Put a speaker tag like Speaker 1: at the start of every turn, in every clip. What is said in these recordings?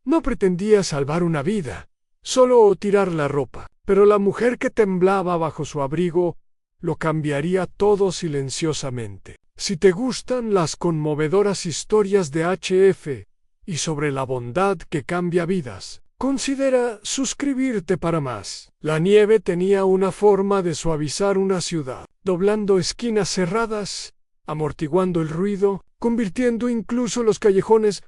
Speaker 1: No pretendía salvar una vida, solo tirar la ropa, pero la mujer que temblaba bajo su abrigo lo cambiaría todo silenciosamente. Si te gustan las conmovedoras historias de H.F. y sobre la bondad que cambia vidas, considera suscribirte para más. La nieve tenía una forma de suavizar una ciudad, doblando esquinas cerradas, amortiguando el ruido, convirtiendo incluso los callejones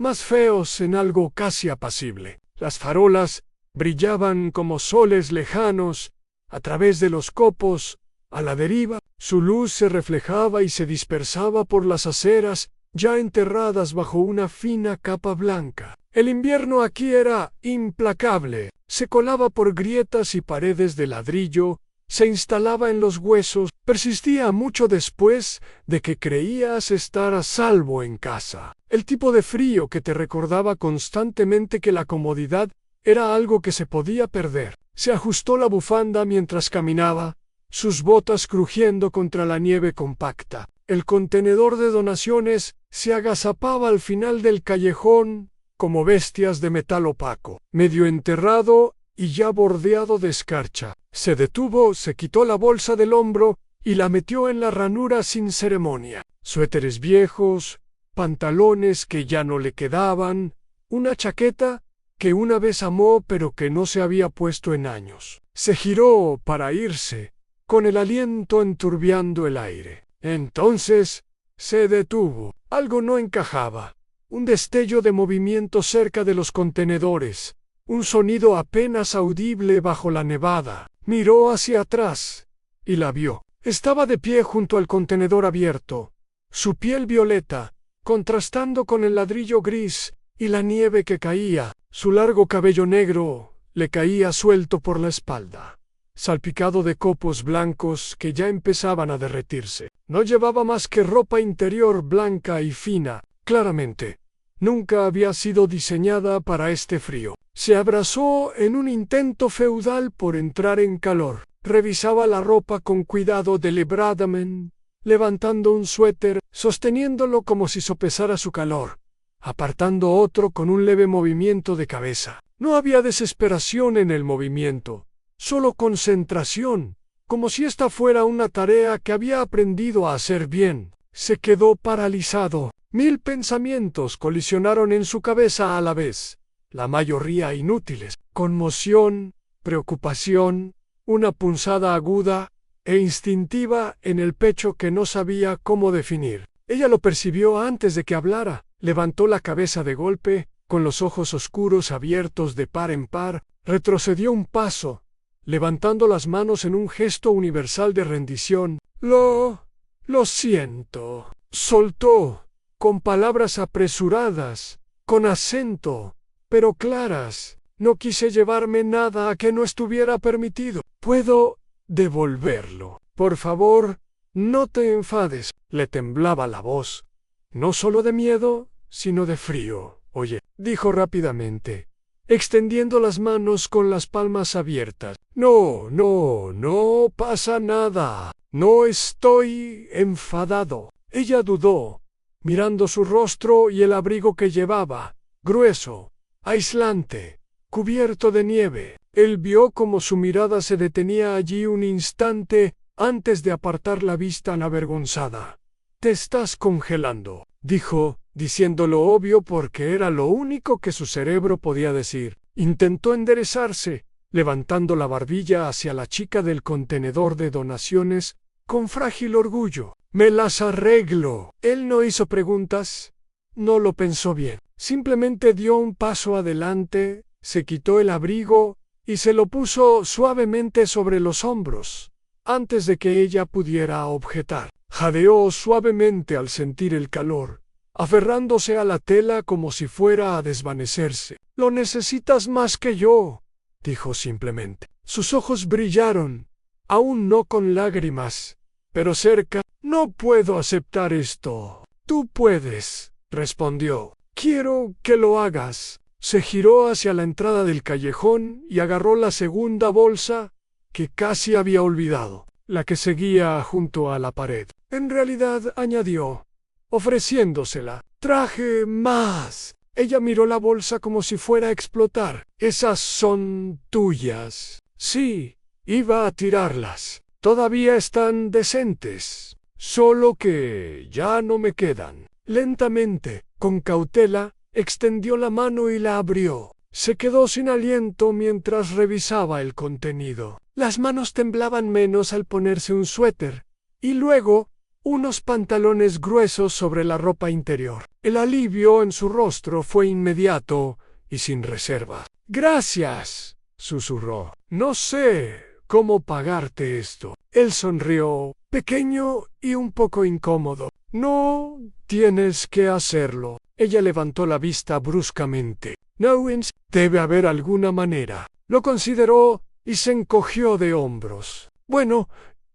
Speaker 1: más feos en algo casi apacible. Las farolas brillaban como soles lejanos a través de los copos, a la deriva. Su luz se reflejaba y se dispersaba por las aceras, ya enterradas bajo una fina capa blanca. El invierno aquí era implacable. Se colaba por grietas y paredes de ladrillo, se instalaba en los huesos, persistía mucho después de que creías estar a salvo en casa. El tipo de frío que te recordaba constantemente que la comodidad era algo que se podía perder. Se ajustó la bufanda mientras caminaba, sus botas crujiendo contra la nieve compacta. El contenedor de donaciones se agazapaba al final del callejón como bestias de metal opaco, medio enterrado y ya bordeado de escarcha. Se detuvo, se quitó la bolsa del hombro y la metió en la ranura sin ceremonia. Suéteres viejos, pantalones que ya no le quedaban, una chaqueta que una vez amó pero que no se había puesto en años. Se giró para irse, con el aliento enturbiando el aire. Entonces se detuvo. Algo no encajaba. Un destello de movimiento cerca de los contenedores, un sonido apenas audible bajo la nevada. Miró hacia atrás y la vio. Estaba de pie junto al contenedor abierto, su piel violeta, contrastando con el ladrillo gris y la nieve que caía. Su largo cabello negro le caía suelto por la espalda, salpicado de copos blancos que ya empezaban a derretirse. No llevaba más que ropa interior blanca y fina. Claramente, nunca había sido diseñada para este frío. Se abrazó en un intento feudal por entrar en calor. Revisaba la ropa con cuidado deliberadamente, levantando un suéter, sosteniéndolo como si sopesara su calor, apartando otro con un leve movimiento de cabeza. No había desesperación en el movimiento, solo concentración, como si esta fuera una tarea que había aprendido a hacer bien. Se quedó paralizado. 1000 pensamientos colisionaron en su cabeza a la vez, la mayoría inútiles. Conmoción, preocupación, una punzada aguda e instintiva en el pecho que no sabía cómo definir. Ella lo percibió antes de que hablara. Levantó la cabeza de golpe, con los ojos oscuros abiertos de par en par, retrocedió un paso, levantando las manos en un gesto universal de rendición. Lo siento. Soltó, con palabras apresuradas, con acento, pero claras. No quise llevarme nada a que no estuviera permitido. ¿Puedo devolverlo? Por favor, no te enfades. Le temblaba la voz, no solo de miedo, sino de frío. Oye, dijo rápidamente, extendiendo las manos con las palmas abiertas. No pasa nada. No estoy enfadado. Ella dudó, mirando su rostro y el abrigo que llevaba, grueso, aislante, cubierto de nieve. Él vio cómo su mirada se detenía allí un instante antes de apartar la vista avergonzada. «Te estás congelando», dijo, diciendo lo obvio porque era lo único que su cerebro podía decir. Intentó enderezarse, levantando la barbilla hacia la chica del contenedor de donaciones, con frágil orgullo. «Me las arreglo». Él no hizo preguntas, no lo pensó bien. Simplemente dio un paso adelante, se quitó el abrigo y se lo puso suavemente sobre los hombros, antes de que ella pudiera objetar. Jadeó suavemente al sentir el calor, aferrándose a la tela como si fuera a desvanecerse. «Lo necesitas más que yo», dijo simplemente. Sus ojos brillaron, aún no con lágrimas, pero cerca. «No puedo aceptar esto». «Tú puedes», respondió. «Quiero que lo hagas». Se giró hacia la entrada del callejón y agarró la segunda bolsa que casi había olvidado, la que seguía junto a la pared. En realidad, añadió, ofreciéndosela, «traje más». Ella miró la bolsa como si fuera a explotar. ¿Esas son tuyas? Sí, iba a tirarlas. Todavía están decentes. Solo que ya no me quedan. Lentamente, con cautela, extendió la mano y la abrió. Se quedó sin aliento mientras revisaba el contenido. Las manos temblaban menos al ponerse un suéter, y luego unos pantalones gruesos sobre la ropa interior. El alivio en su rostro fue inmediato y sin reserva. «Gracias», susurró. «No sé cómo pagarte esto». Él sonrió, pequeño y un poco incómodo. «No tienes que hacerlo». Ella levantó la vista bruscamente. «No, debe haber alguna manera». Lo consideró y se encogió de hombros. «Bueno,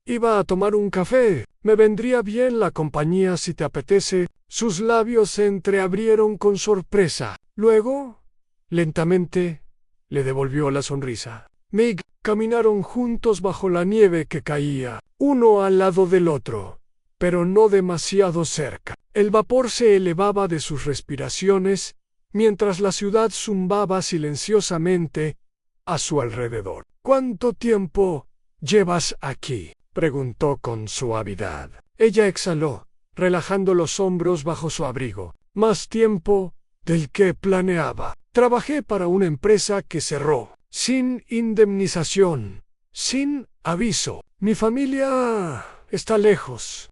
Speaker 1: iba a tomar un café. Me vendría bien la compañía si te apetece». Sus labios se entreabrieron con sorpresa. Luego, lentamente, le devolvió la sonrisa. Meg caminaron juntos bajo la nieve que caía, uno al lado del otro, pero no demasiado cerca. El vapor se elevaba de sus respiraciones, mientras la ciudad zumbaba silenciosamente a su alrededor. «¿Cuánto tiempo llevas aquí?», preguntó con suavidad. Ella exhaló, relajando los hombros bajo su abrigo. «Más tiempo del que planeaba. Trabajé para una empresa que cerró, sin indemnización, sin aviso. Mi familia está lejos.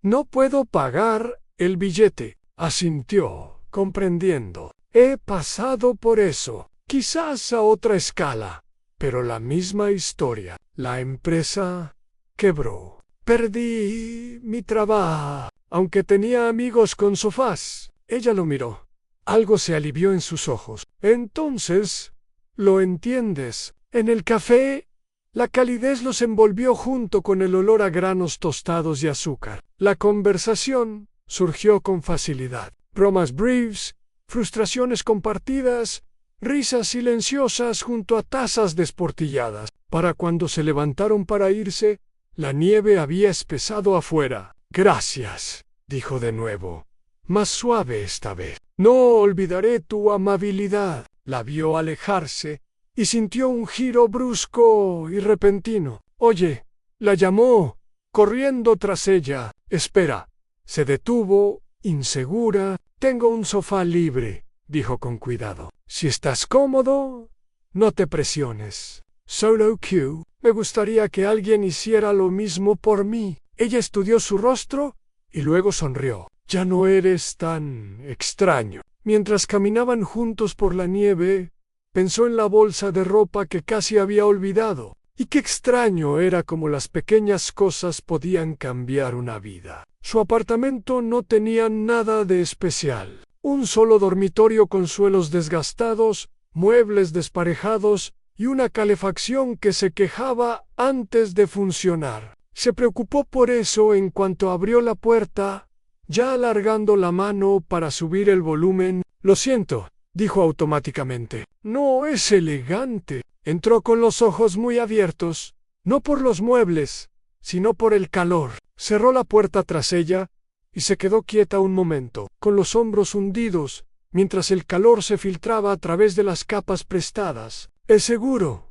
Speaker 1: No puedo pagar el billete», asintió, comprendiendo. «He pasado por eso, quizás a otra escala, pero la misma historia. La empresa quebró. Perdí mi trabajo, aunque tenía amigos con sofás». Ella lo miró. Algo se alivió en sus ojos. «Entonces, lo entiendes». En el café, la calidez los envolvió junto con el olor a granos tostados y azúcar. La conversación surgió con facilidad. Bromas breves, frustraciones compartidas, risas silenciosas junto a tazas desportilladas. Para cuando se levantaron para irse, la nieve había espesado afuera. «Gracias», dijo de nuevo, más suave esta vez. «No olvidaré tu amabilidad». La vio alejarse y sintió un giro brusco y repentino. «Oye», la llamó, corriendo tras ella. «Espera». Se detuvo, insegura. «Tengo un sofá libre», dijo con cuidado. «Si estás cómodo, no te presiones». «Solo Q. Me gustaría que alguien hiciera lo mismo por mí». Ella estudió su rostro y luego sonrió. «Ya no eres tan extraño». Mientras caminaban juntos por la nieve, pensó en la bolsa de ropa que casi había olvidado. Y qué extraño era cómo las pequeñas cosas podían cambiar una vida. Su apartamento no tenía nada de especial. Un solo dormitorio con suelos desgastados, muebles desparejados y una calefacción que se quejaba antes de funcionar. Se preocupó por eso en cuanto abrió la puerta, ya alargando la mano para subir el volumen. «Lo siento», dijo automáticamente. «No es elegante». Entró con los ojos muy abiertos, no por los muebles, sino por el calor. Cerró la puerta tras ella y se quedó quieta un momento, con los hombros hundidos, mientras el calor se filtraba a través de las capas prestadas. «Es seguro»,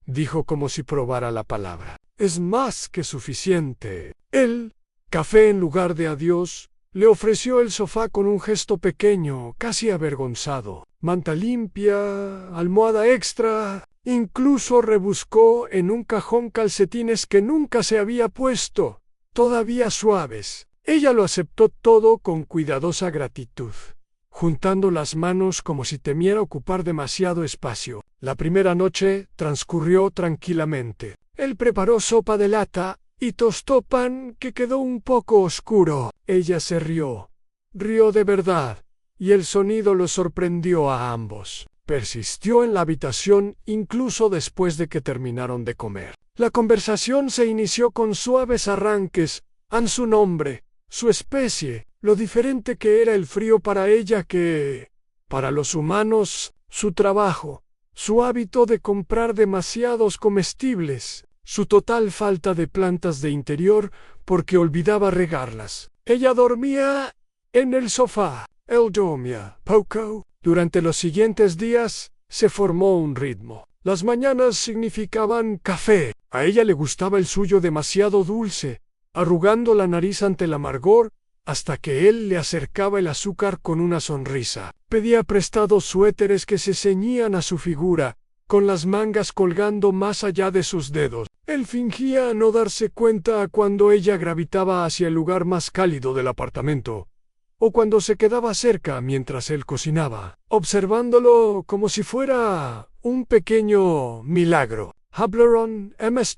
Speaker 1: dijo como si probara la palabra. «Es más que suficiente». Él, café en lugar de adiós, le ofreció el sofá con un gesto pequeño, casi avergonzado. Manta limpia, almohada extra, incluso rebuscó en un cajón calcetines que nunca se había puesto, todavía suaves. Ella lo aceptó todo con cuidadosa gratitud, juntando las manos como si temiera ocupar demasiado espacio. La primera noche transcurrió tranquilamente. Él preparó sopa de lata y tostó pan que quedó un poco oscuro. Ella se rió de verdad, y el sonido lo sorprendió a ambos. Persistió en la habitación incluso después de que terminaron de comer. La conversación se inició con suaves arranques, su nombre, su especie, lo diferente que era el frío para ella que, para los humanos, su trabajo, su hábito de comprar demasiados comestibles, su total falta de plantas de interior porque olvidaba regarlas. Ella dormía en el sofá. Él dormía poco, Durante los siguientes días se formó un ritmo. Las mañanas significaban café. A ella le gustaba el suyo demasiado dulce, arrugando la nariz ante el amargor, hasta que él le acercaba el azúcar con una sonrisa. Pedía prestados suéteres que se ceñían a su figura, con las mangas colgando más allá de sus dedos. Él fingía no darse cuenta cuando ella gravitaba hacia el lugar más cálido del apartamento, o cuando se quedaba cerca mientras él cocinaba, observándolo como si fuera un pequeño milagro. Hablaron Ms.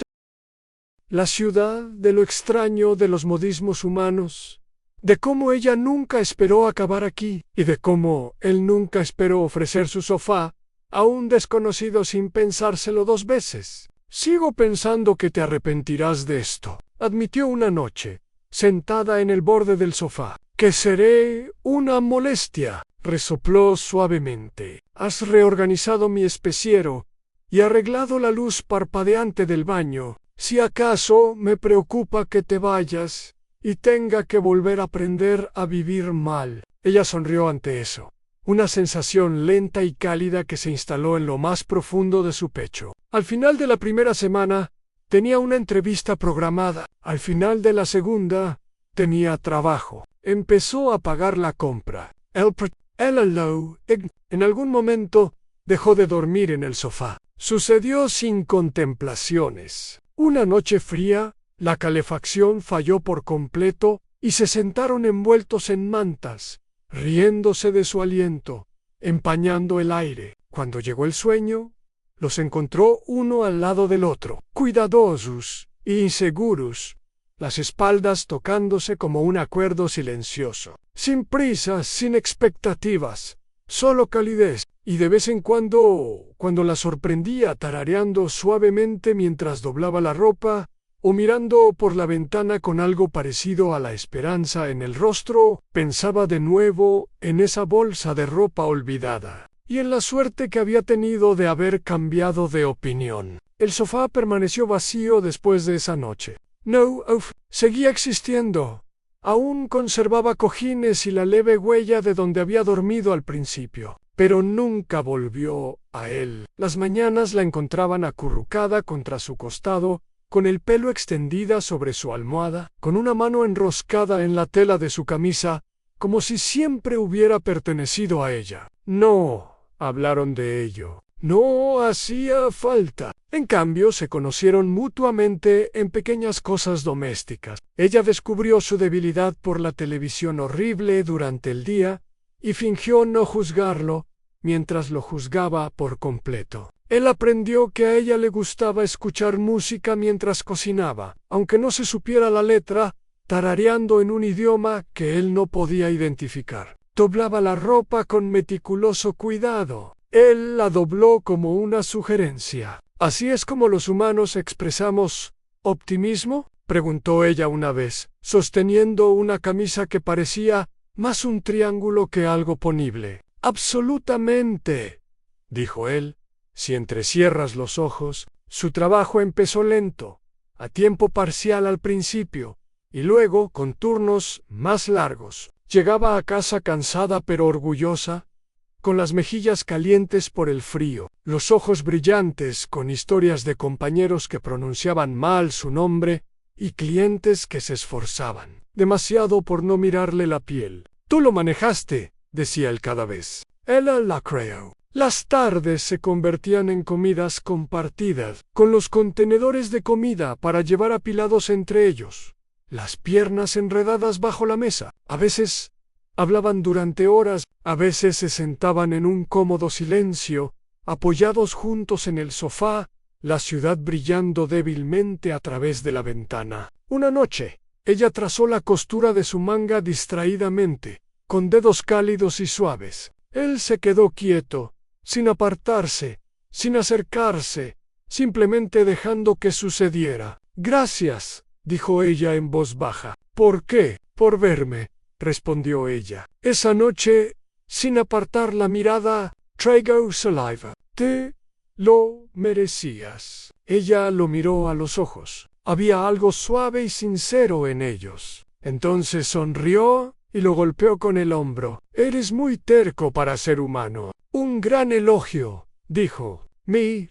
Speaker 1: La ciudad, de lo extraño de los modismos humanos, de cómo ella nunca esperó acabar aquí, y de cómo él nunca esperó ofrecer su sofá a un desconocido sin pensárselo 2 veces. Sigo pensando que te arrepentirás de esto, admitió una noche, sentada en el borde del sofá. Que seré una molestia, resopló suavemente. Has reorganizado mi especiero y arreglado la luz parpadeante del baño. Si acaso me preocupa que te vayas y tenga que volver a aprender a vivir mal. Ella sonrió ante eso, una sensación lenta y cálida que se instaló en lo más profundo de su pecho. Al final de la primera semana, tenía una entrevista programada. Al final de la segunda, tenía trabajo. Empezó a pagar la compra. En algún momento, dejó de dormir en el sofá. Sucedió sin contemplaciones. Una noche fría, la calefacción falló por completo y se sentaron envueltos en mantas, riéndose de su aliento, empañando el aire. Cuando llegó el sueño, los encontró uno al lado del otro, cuidadosos e inseguros, las espaldas tocándose como un acuerdo silencioso. Sin prisas, sin expectativas, solo calidez. Y de vez en cuando la sorprendía tarareando suavemente mientras doblaba la ropa, o mirando por la ventana con algo parecido a la esperanza en el rostro, pensaba de nuevo en esa bolsa de ropa olvidada, y en la suerte que había tenido de haber cambiado de opinión. El sofá permaneció vacío después de esa noche. Seguía existiendo. Aún conservaba cojines y la leve huella de donde había dormido al principio, pero nunca volvió a él. Las mañanas la encontraban acurrucada contra su costado, con el pelo extendida sobre su almohada, con una mano enroscada en la tela de su camisa, como si siempre hubiera pertenecido a ella. No hablaron de ello. No hacía falta. En cambio, se conocieron mutuamente en pequeñas cosas domésticas. Ella descubrió su debilidad por la televisión horrible durante el día y fingió no juzgarlo mientras lo juzgaba por completo. Él aprendió que a ella le gustaba escuchar música mientras cocinaba, aunque no se supiera la letra, tarareando en un idioma que él no podía identificar. Doblaba la ropa con meticuloso cuidado. Él la dobló como una sugerencia. ¿Así es como los humanos expresamos optimismo?, preguntó ella una vez, sosteniendo una camisa que parecía más un triángulo que algo ponible. Absolutamente, dijo él. Si entrecierras los ojos, su trabajo empezó lento, a tiempo parcial al principio, y luego con turnos más largos. Llegaba a casa cansada pero orgullosa, con las mejillas calientes por el frío, los ojos brillantes con historias de compañeros que pronunciaban mal su nombre y clientes que se esforzaban demasiado por no mirarle la piel. Tú lo manejaste, decía él cada vez. Ella la creó. Las tardes se convertían en comidas compartidas, con los contenedores de comida para llevar apilados entre ellos, las piernas enredadas bajo la mesa. A veces hablaban durante horas, a veces se sentaban en un cómodo silencio, apoyados juntos en el sofá, la ciudad brillando débilmente a través de la ventana. Una noche, ella trazó la costura de su manga distraídamente, con dedos cálidos y suaves. Él se quedó quieto, sin apartarse, sin acercarse, simplemente dejando que sucediera. Gracias, dijo ella en voz baja. ¿Por qué? Por verme, respondió ella. Esa noche, sin apartar la mirada, traigo saliva. Te lo merecías. Ella lo miró a los ojos. Había algo suave y sincero en ellos. Entonces sonrió y lo golpeó con el hombro. Eres muy terco para ser humano. Un gran elogio, dijo.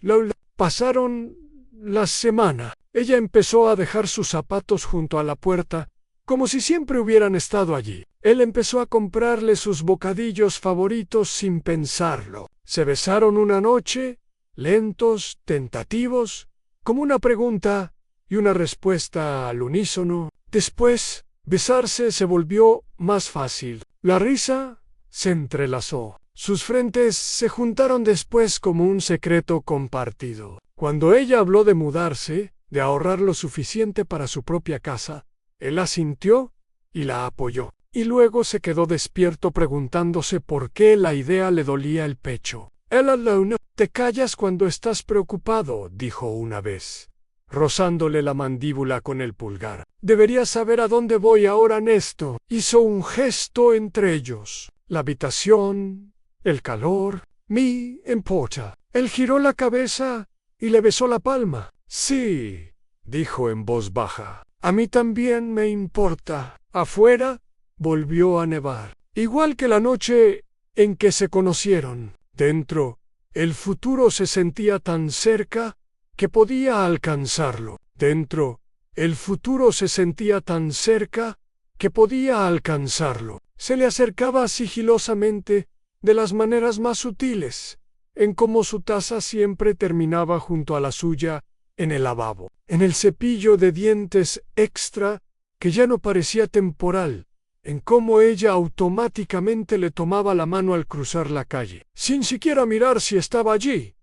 Speaker 1: Lola. Pasaron las semanas. Ella empezó a dejar sus zapatos junto a la puerta, como si siempre hubieran estado allí. Él empezó a comprarle sus bocadillos favoritos sin pensarlo. Se besaron una noche, lentos, tentativos, como una pregunta y una respuesta al unísono. Después, besarse se volvió más fácil. La risa se entrelazó. Sus frentes se juntaron después como un secreto compartido. Cuando ella habló de mudarse, de ahorrar lo suficiente para su propia casa, él asintió y la apoyó. Y luego se quedó despierto preguntándose por qué la idea le dolía el pecho. Luna, te callas cuando estás preocupado, dijo una vez, rozándole la mandíbula con el pulgar. Deberías saber a dónde voy ahora, Nesto. Hizo un gesto entre ellos. La habitación, el calor, me importa. Él giró la cabeza y le besó la palma. Sí, dijo en voz baja. A mí también me importa. Afuera volvió a nevar. Igual que la noche en que se conocieron. Dentro, el futuro se sentía tan cerca que podía alcanzarlo. Dentro, el futuro se sentía tan cerca que podía alcanzarlo. Se le acercaba sigilosamente de las maneras más sutiles, en cómo su taza siempre terminaba junto a la suya en el lavabo, en el cepillo de dientes extra que ya no parecía temporal, en cómo ella automáticamente le tomaba la mano al cruzar la calle, sin siquiera mirar si estaba allí,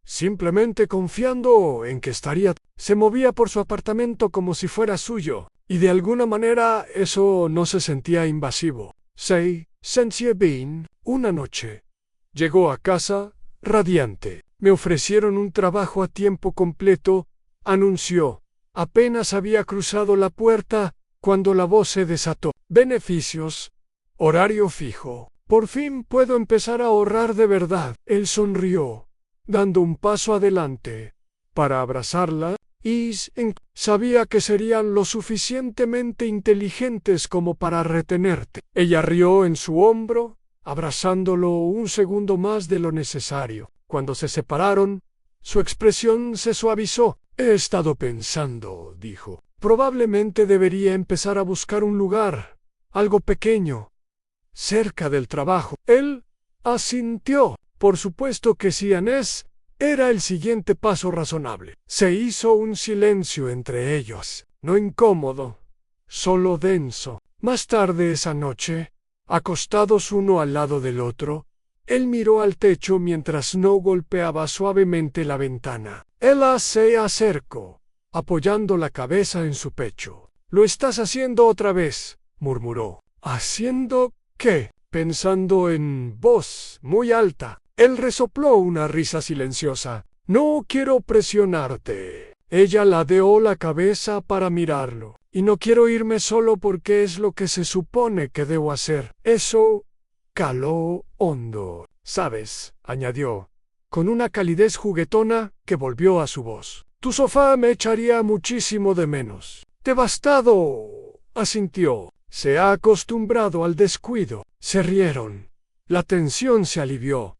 Speaker 1: simplemente confiando en que estaría. Se movía por su apartamento como si fuera suyo, y de alguna manera eso no se sentía invasivo. Se sentía bien. Una noche llegó a casa radiante. Me ofrecieron un trabajo a tiempo completo, anunció. Apenas había cruzado la puerta cuando la voz se desató. Beneficios, horario fijo. Por fin puedo empezar a ahorrar de verdad. Él sonrió, dando un paso adelante para abrazarla, y sabía que serían lo suficientemente inteligentes como para retenerte. Ella rió en su hombro, abrazándolo un segundo más de lo necesario. Cuando se separaron, su expresión se suavizó. He estado pensando, dijo. Probablemente debería empezar a buscar un lugar, algo pequeño, cerca del trabajo. Él asintió. Por supuesto que sí, Anés. Era el siguiente paso razonable. Se hizo un silencio entre ellos, no incómodo, solo denso. Más tarde esa noche, acostados uno al lado del otro, él miró al techo mientras No golpeaba suavemente la ventana. Ella se acercó, apoyando la cabeza en su pecho. «Lo estás haciendo otra vez», murmuró. «¿Haciendo qué?» Pensando en voz muy alta. Él resopló una risa silenciosa. «No quiero presionarte». Ella ladeó la cabeza para mirarlo. «Y no quiero irme solo porque es lo que se supone que debo hacer». Eso caló hondo. «¿Sabes?», añadió, con una calidez juguetona que volvió a su voz. «Tu sofá me echaría muchísimo de menos». «Devastado», asintió. «Se ha acostumbrado al descuido». Se rieron. La tensión se alivió.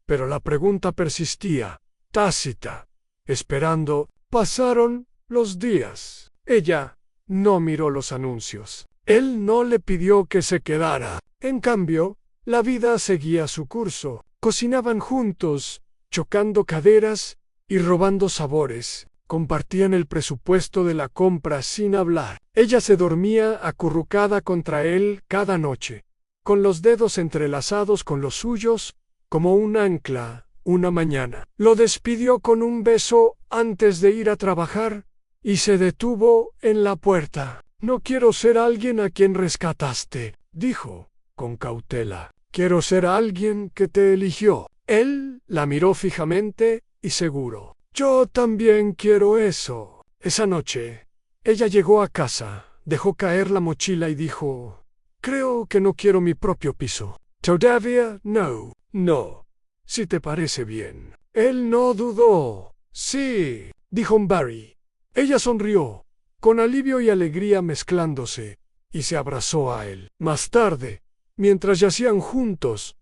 Speaker 1: Pero la pregunta persistía, tácita, esperando. Pasaron los días. Ella no miró los anuncios. Él no le pidió que se quedara. En cambio, la vida seguía su curso. Cocinaban juntos, chocando caderas y robando sabores. Compartían el presupuesto de la compra sin hablar. Ella se dormía acurrucada contra él cada noche, con los dedos entrelazados con los suyos, como un ancla. Una mañana lo despidió con un beso antes de ir a trabajar y se detuvo en la puerta. «No quiero ser alguien a quien rescataste», dijo, con cautela. «Quiero ser alguien que te eligió». Él la miró fijamente y seguro. «Yo también quiero eso». Esa noche, ella llegó a casa, dejó caer la mochila y dijo: «Creo que no quiero mi propio piso». «Todavía no». «No, si te parece bien». Él no dudó. «Sí», dijo Barry. Ella sonrió, con alivio y alegría mezclándose. y se abrazó a él. Más tarde, mientras yacían juntos,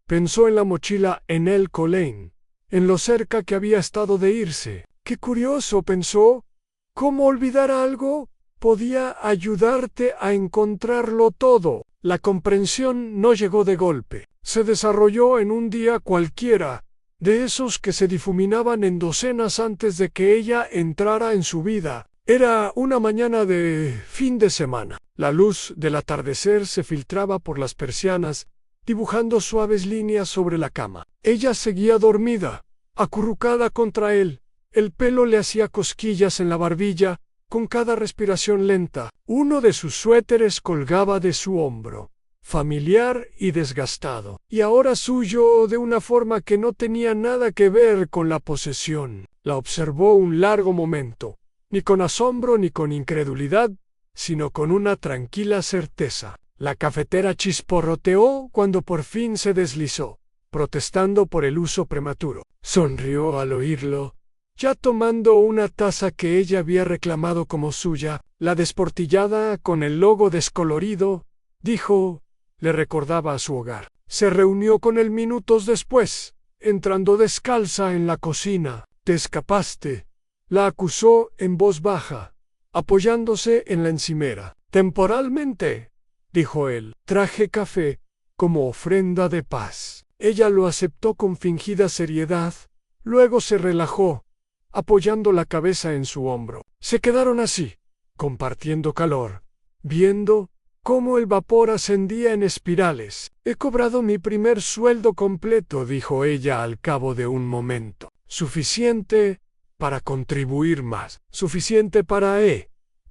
Speaker 1: pensó en la mochila en el Colén, en lo cerca que había estado de irse. Qué curioso, pensó. ¿Cómo olvidar algo? Podía ayudarte a encontrarlo todo. La comprensión no llegó de golpe. Se desarrolló en un día cualquiera, de esos que se difuminaban en docenas antes de que ella entrara en su vida. Era una mañana de fin de semana. La luz del atardecer se filtraba por las persianas, dibujando suaves líneas sobre la cama. Ella seguía dormida, acurrucada contra él. El pelo le hacía cosquillas en la barbilla con cada respiración lenta. Uno de sus suéteres colgaba de su hombro, familiar y desgastado, y ahora suyo de una forma que no tenía nada que ver con la posesión. La observó un largo momento, ni con asombro ni con incredulidad, sino con una tranquila certeza. La cafetera chisporroteó cuando por fin se deslizó, protestando por el uso prematuro. Sonrió al oírlo, ya tomando una taza que ella había reclamado como suya. La desportillada con el logo descolorido, dijo, le recordaba a su hogar. Se reunió con él minutos después, entrando descalza en la cocina. «Te escapaste», la acusó en voz baja, apoyándose en la encimera. «Temporalmente», dijo él. «Traje café como ofrenda de paz». Ella lo aceptó con fingida seriedad, luego se relajó, apoyando la cabeza en su hombro. Se quedaron así, compartiendo calor, viendo cómo el vapor ascendía en espirales. «He cobrado mi primer sueldo completo», dijo ella al cabo de un momento. «Suficiente para contribuir más. Suficiente para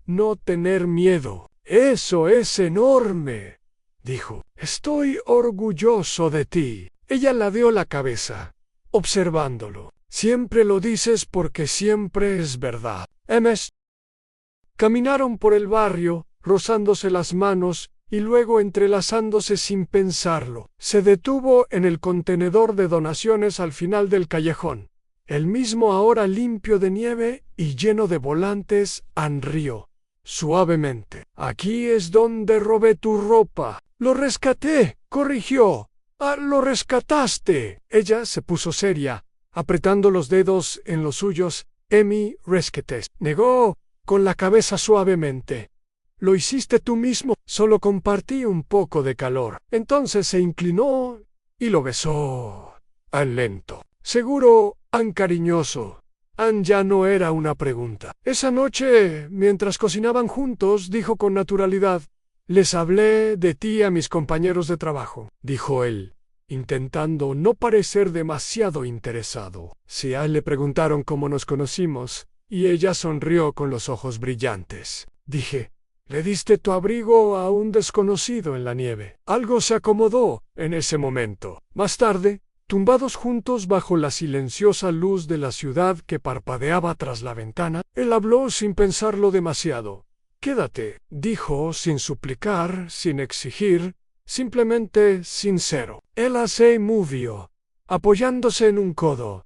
Speaker 1: no tener miedo». «Eso es enorme», dijo. «Estoy orgulloso de ti». Ella ladeó la cabeza, observándolo. «Siempre lo dices porque siempre es verdad». «Emes». Caminaron por el barrio, rozándose las manos y luego entrelazándose sin pensarlo. Se detuvo en el contenedor de donaciones al final del callejón. El mismo ahora limpio de nieve y lleno de volantes, rió suavemente. «Aquí es donde robé tu ropa». «Lo rescaté», corrigió. «Ah, lo rescataste». Ella se puso seria, apretando los dedos en los suyos. «Emi rescates», negó con la cabeza suavemente. «Lo hiciste tú mismo». «Solo compartí un poco de calor». Entonces se inclinó y lo besó. Lento, seguro, cariñoso. Ya no era una pregunta. Esa noche, mientras cocinaban juntos, dijo con naturalidad: «Les hablé de ti a mis compañeros de trabajo», dijo él, intentando no parecer demasiado interesado. Si a él le preguntaron cómo nos conocimos, y ella sonrió con los ojos brillantes. Dije: «Le diste tu abrigo a un desconocido en la nieve». Algo se acomodó en ese momento. Más tarde, tumbados juntos bajo la silenciosa luz de la ciudad que parpadeaba tras la ventana, él habló sin pensarlo demasiado. «Quédate», dijo, sin suplicar, sin exigir, simplemente sincero. Ella se movió, apoyándose en un codo.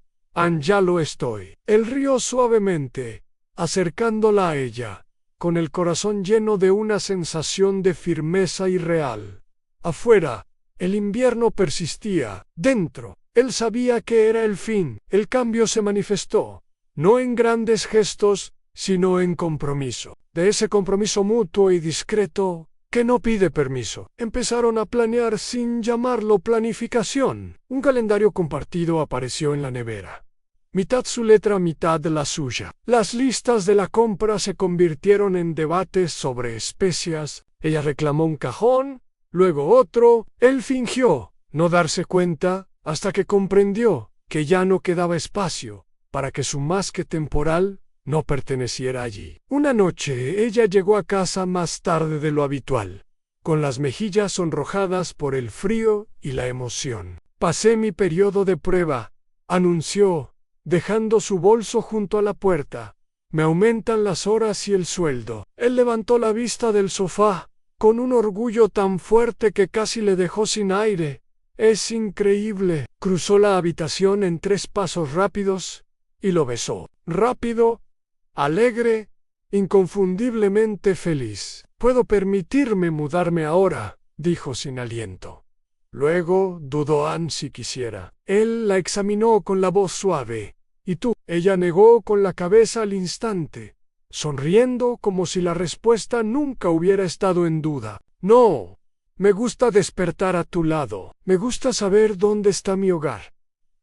Speaker 1: «Ya lo estoy». Él rió suavemente, acercándola a ella, con el corazón lleno de una sensación de firmeza irreal. Afuera, el invierno persistía. Dentro, él sabía que era el fin. El cambio se manifestó, no en grandes gestos, sino en compromiso. De ese compromiso mutuo y discreto, que no pide permiso. Empezaron a planear sin llamarlo planificación. Un calendario compartido apareció en la nevera. Mitad su letra, mitad la suya. Las listas de la compra se convirtieron en debates sobre especias. Ella reclamó un cajón, luego otro. Él fingió no darse cuenta hasta que comprendió que ya no quedaba espacio para que su masque temporal no perteneciera allí. Una noche ella llegó a casa más tarde de lo habitual, con las mejillas sonrojadas por el frío y la emoción. «Pasé mi periodo de prueba», anunció, dejando su bolso junto a la puerta. «Me aumentan las horas y el sueldo». Él levantó la vista del sofá, con un orgullo tan fuerte que casi le dejó sin aire. «Es increíble». Cruzó la habitación en 3 pasos rápidos y lo besó. Rápido, alegre, inconfundiblemente feliz. puedo permitirme mudarme ahora, dijo sin aliento. Luego dudó Anne si quisiera. Él la examinó con la voz suave. ¿Y tú? Ella negó con la cabeza al instante, sonriendo como si la respuesta nunca hubiera estado en duda. No, me gusta despertar a tu lado. Me gusta saber dónde está mi hogar.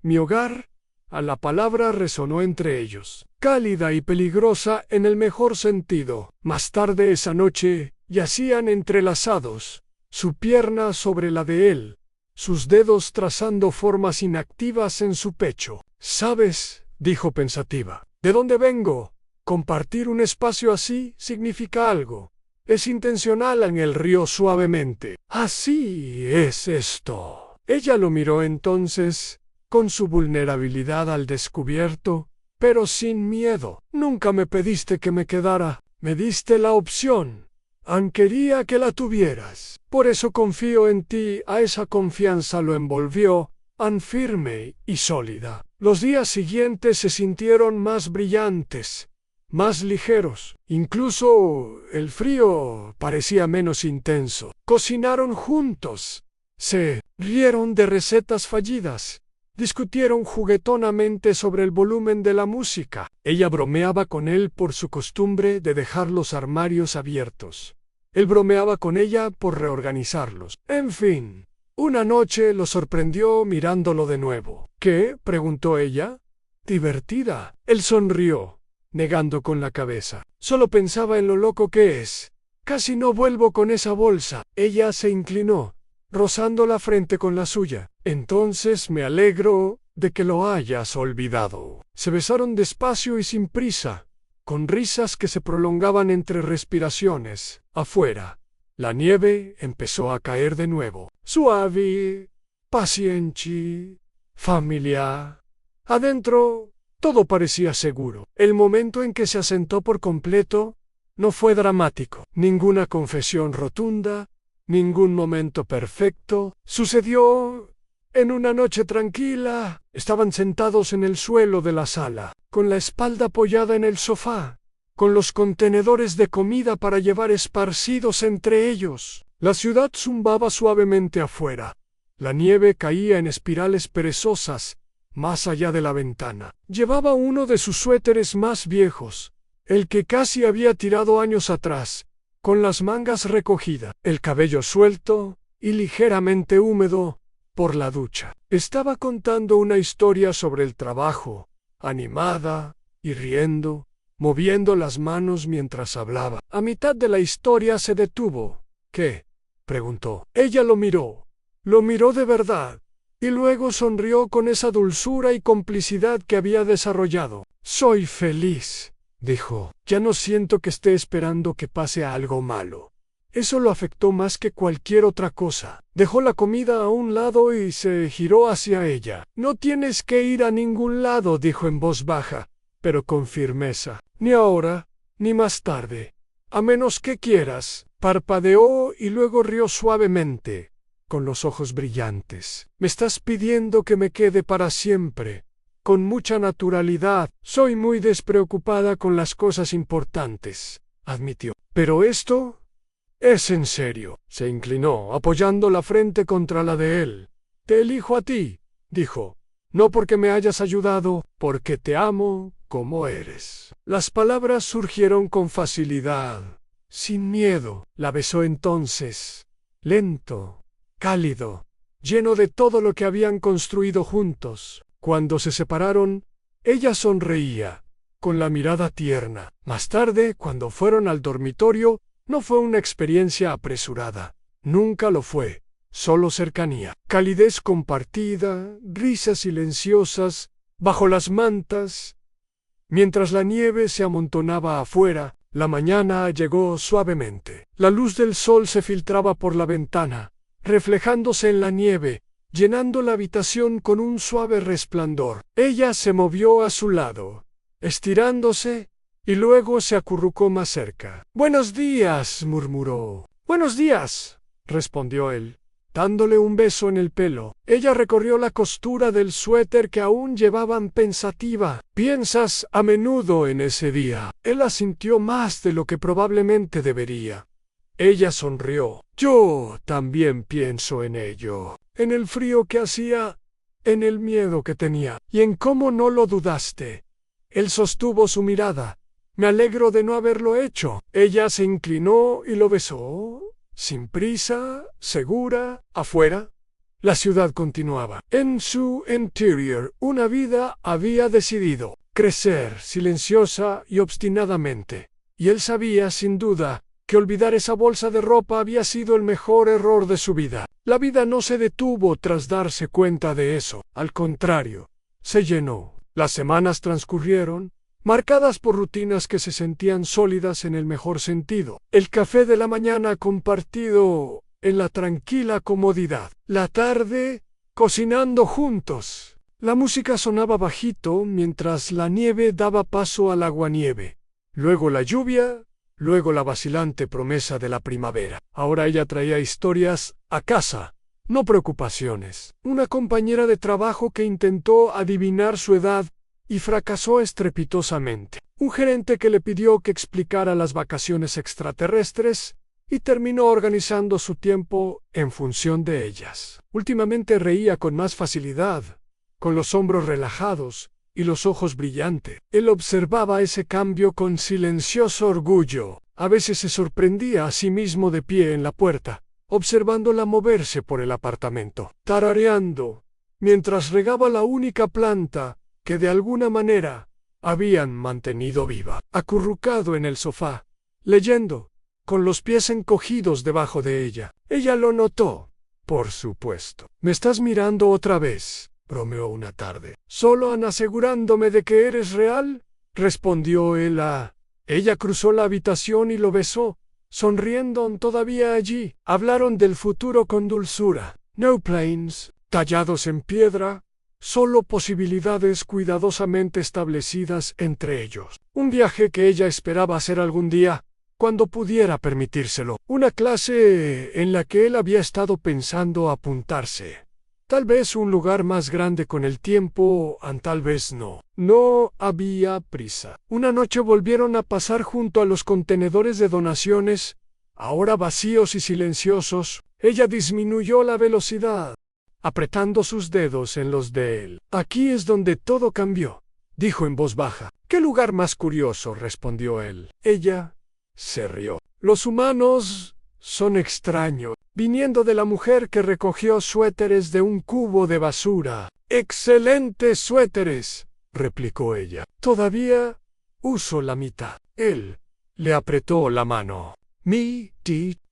Speaker 1: Mi hogar, a la palabra resonó entre ellos, cálida y peligrosa en el mejor sentido. Más tarde esa noche, yacían entrelazados, su pierna sobre la de él, sus dedos trazando formas inactivas en su pecho. ¿Sabes?, dijo pensativa, ¿de dónde vengo? Compartir un espacio así significa algo. Es intencional. En el río suavemente. Así es esto. Ella lo miró entonces, con su vulnerabilidad al descubierto, pero sin miedo. Nunca me pediste que me quedara. Me diste la opción. Anne quería que la tuvieras. Por eso confío en ti. A esa confianza lo envolvió, Anne firme y sólida. Los días siguientes se sintieron más brillantes, más ligeros. Incluso el frío parecía menos intenso. Cocinaron juntos. Se rieron de recetas fallidas. Discutieron juguetonamente sobre el volumen de la música. Ella bromeaba con él por su costumbre de dejar los armarios abiertos. Él bromeaba con ella por reorganizarlos. En fin, una noche lo sorprendió mirándolo de nuevo. ¿Qué?, preguntó ella. Divertida. Él sonrió, negando con la cabeza. Solo pensaba en lo loco que es. Casi no vuelvo con esa bolsa. Ella se inclinó, rozando la frente con la suya. Entonces me alegro de que lo hayas olvidado. Se besaron despacio y sin prisa, con risas que se prolongaban entre respiraciones. Afuera, la nieve empezó a caer de nuevo. Suave, paciente, familiar. Adentro, todo parecía seguro. El momento en que se asentó por completo no fue dramático. Ninguna confesión rotunda, ningún momento perfecto. Sucedió en una noche tranquila. Estaban sentados en el suelo de la sala, con la espalda apoyada en el sofá, con los contenedores de comida para llevar esparcidos entre ellos. La ciudad zumbaba suavemente afuera. La nieve caía en espirales perezosas, más allá de la ventana. Llevaba uno de sus suéteres más viejos, el que casi había tirado años atrás, con las mangas recogidas, el cabello suelto y ligeramente húmedo por la ducha. Estaba contando una historia sobre el trabajo, animada y riendo, moviendo las manos mientras hablaba. A mitad de la historia se detuvo. ¿Qué?, preguntó. Ella lo miró de verdad, y luego sonrió con esa dulzura y complicidad que había desarrollado. Soy feliz, dijo. Ya no siento que esté esperando que pase algo malo. Eso lo afectó más que cualquier otra cosa. Dejó la comida a un lado y se giró hacia ella. No tienes que ir a ningún lado, dijo en voz baja, pero con firmeza. Ni ahora, ni más tarde. A menos que quieras. Parpadeó y luego rió suavemente, con los ojos brillantes. Me estás pidiendo que me quede para siempre. Con mucha naturalidad. Soy muy despreocupada con las cosas importantes, admitió. Pero esto es en serio. Se inclinó, apoyando la frente contra la de él. Te elijo a ti, dijo. No porque me hayas ayudado, porque te amo como eres. Las palabras surgieron con facilidad, sin miedo. La besó entonces, lento, cálido, lleno de todo lo que habían construido juntos. Cuando se separaron, ella sonreía, con la mirada tierna. Más tarde, cuando fueron al dormitorio, no fue una experiencia apresurada. Nunca lo fue. Solo cercanía, calidez compartida, risas silenciosas, bajo las mantas. Mientras la nieve se amontonaba afuera, la mañana llegó suavemente. La luz del sol se filtraba por la ventana, reflejándose en la nieve, llenando la habitación con un suave resplandor. Ella se movió a su lado, estirándose, y luego se acurrucó más cerca. «Buenos días», murmuró. «Buenos días», respondió él, dándole un beso en el pelo. Ella recorrió la costura del suéter que aún llevaban pensativa. «¿Piensas a menudo en ese día?» Él asintió más de lo que probablemente debería. Ella sonrió. Yo también pienso en ello, en el frío que hacía, en el miedo que tenía, y en cómo no lo dudaste. Él sostuvo su mirada. Me alegro de no haberlo hecho. Ella se inclinó y lo besó, sin prisa, segura. Afuera, la ciudad continuaba. En su interior, una vida había decidido crecer silenciosa y obstinadamente. Y él sabía, sin duda, que olvidar esa bolsa de ropa había sido el mejor error de su vida. La vida no se detuvo tras darse cuenta de eso. Al contrario, se llenó. Las semanas transcurrieron, marcadas por rutinas que se sentían sólidas en el mejor sentido. El café de la mañana compartido en la tranquila comodidad. La tarde, cocinando juntos. La música sonaba bajito mientras la nieve daba paso al aguanieve. Luego la lluvia, luego la vacilante promesa de la primavera. Ahora ella traía historias a casa, no preocupaciones. Una compañera de trabajo que intentó adivinar su edad y fracasó estrepitosamente. Un gerente que le pidió que explicara las vacaciones extraterrestres y terminó organizando su tiempo en función de ellas. Últimamente reía con más facilidad, con los hombros relajados y los ojos brillantes. Él observaba ese cambio con silencioso orgullo. A veces se sorprendía a sí mismo de pie en la puerta, observándola moverse por el apartamento, tarareando, mientras regaba la única planta que de alguna manera habían mantenido viva. Acurrucado en el sofá, leyendo, con los pies encogidos debajo de ella. Ella lo notó, por supuesto. «¿Me estás mirando otra vez?», bromeó una tarde. «¿Solo asegurándome de que eres real?», respondió él. Ella cruzó la habitación y lo besó, sonriendo todavía allí. Hablaron del futuro con dulzura. No planes, tallados en piedra, solo posibilidades cuidadosamente establecidas entre ellos. Un viaje que ella esperaba hacer algún día, cuando pudiera permitírselo. Una clase en la que él había estado pensando apuntarse. Tal vez un lugar más grande con el tiempo, tal vez no. No había prisa. Una noche volvieron a pasar junto a los contenedores de donaciones, ahora vacíos y silenciosos. Ella disminuyó la velocidad, apretando sus dedos en los de él. «Aquí es donde todo cambió», dijo en voz baja. «¿Qué lugar más curioso?», respondió él. Ella se rió. «Los humanos son extraños», viniendo de la mujer que recogió suéteres de un cubo de basura. «Excelentes suéteres», replicó ella. «Todavía uso la mitad». Él le apretó la mano.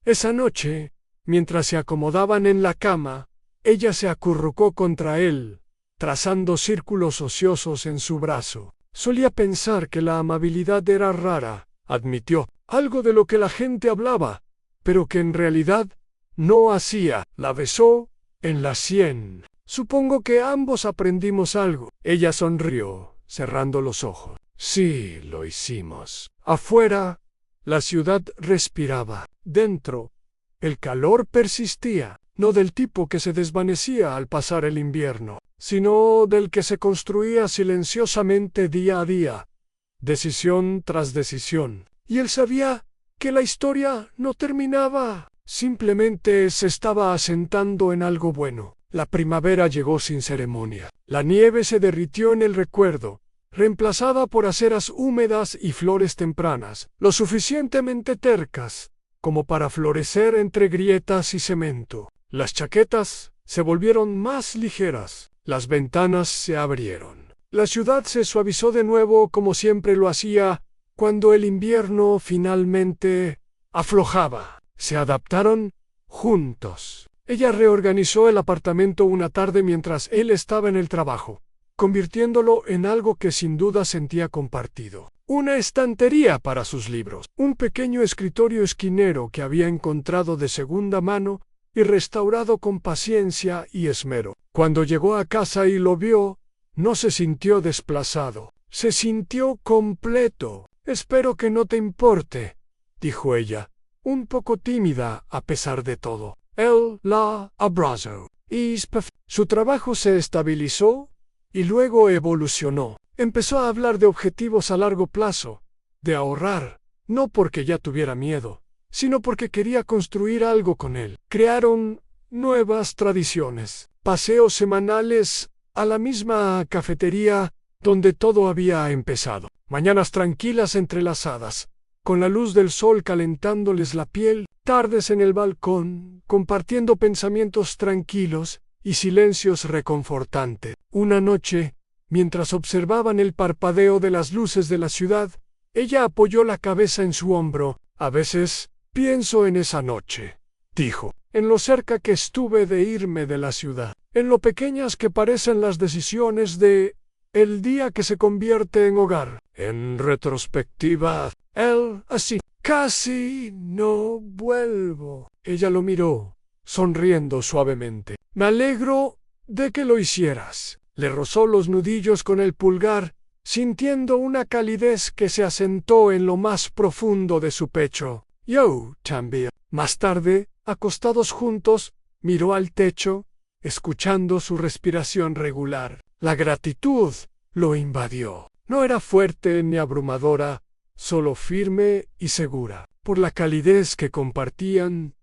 Speaker 1: Esa noche, mientras se acomodaban en la cama, ella se acurrucó contra él, trazando círculos ociosos en su brazo. «Solía pensar que la amabilidad era rara», admitió. «Algo de lo que la gente hablaba, pero que en realidad no hacía». La besó en la sien. «Supongo que ambos aprendimos algo». Ella sonrió, cerrando los ojos. «Sí, lo hicimos». Afuera, la ciudad respiraba. Dentro, el calor persistía, no del tipo que se desvanecía al pasar el invierno, sino del que se construía silenciosamente día a día, decisión tras decisión. Y él sabía que la historia no terminaba, simplemente se estaba asentando en algo bueno. La primavera llegó sin ceremonia. La nieve se derritió en el recuerdo, reemplazada por aceras húmedas y flores tempranas, lo suficientemente tercas como para florecer entre grietas y cemento. Las chaquetas se volvieron más ligeras, las ventanas se abrieron. La ciudad se suavizó de nuevo como siempre lo hacía cuando el invierno finalmente aflojaba. Se adaptaron juntos. Ella reorganizó el apartamento una tarde mientras él estaba en el trabajo, convirtiéndolo en algo que sin duda sentía compartido. Una estantería para sus libros, un pequeño escritorio esquinero que había encontrado de segunda mano y restaurado con paciencia y esmero. Cuando llegó a casa y lo vio, no se sintió desplazado, se sintió completo. «Espero que no te importe», dijo ella, un poco tímida a pesar de todo. Él la abrazó. Su trabajo se estabilizó y luego evolucionó. Empezó a hablar de objetivos a largo plazo, de ahorrar, no porque ya tuviera miedo, sino porque quería construir algo con él. Crearon nuevas tradiciones, paseos semanales a la misma cafetería donde todo había empezado, mañanas tranquilas entrelazadas, con la luz del sol calentándoles la piel, tardes en el balcón, compartiendo pensamientos tranquilos y silencios reconfortantes. Una noche, mientras observaban el parpadeo de las luces de la ciudad, ella apoyó la cabeza en su hombro. A veces pienso en esa noche, dijo, en lo cerca que estuve de irme de la ciudad, en lo pequeñas que parecen las decisiones de el día que se convierte en hogar. En retrospectiva, él así, casi no vuelvo. Ella lo miró, sonriendo suavemente. Me alegro de que lo hicieras. Le rozó los nudillos con el pulgar, sintiendo una calidez que se asentó en lo más profundo de su pecho. Yo también. Más tarde, acostados juntos, miró al techo, escuchando su respiración regular. La gratitud lo invadió. No era fuerte ni abrumadora, solo firme y segura, por la calidez que compartían,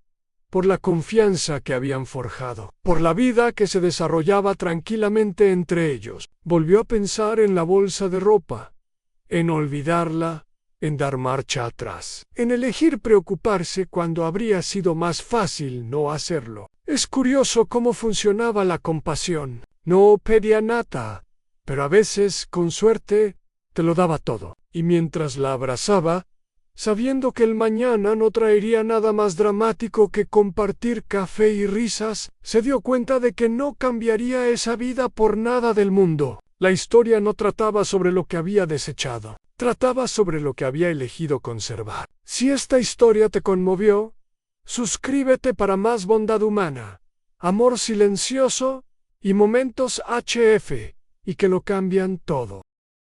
Speaker 1: por la confianza que habían forjado, por la vida que se desarrollaba tranquilamente entre ellos. Volvió a pensar en la bolsa de ropa, en olvidarla, en dar marcha atrás, en elegir preocuparse cuando habría sido más fácil no hacerlo. Es curioso cómo funcionaba la compasión. No pedía nada, pero a veces, con suerte, te lo daba todo. Y mientras la abrazaba, sabiendo que el mañana no traería nada más dramático que compartir café y risas, se dio cuenta de que no cambiaría esa vida por nada del mundo. La historia no trataba sobre lo que había desechado, trataba sobre lo que había elegido conservar. Si esta historia te conmovió, suscríbete para más bondad humana, amor silencioso y momentos HF, y que lo cambian todo.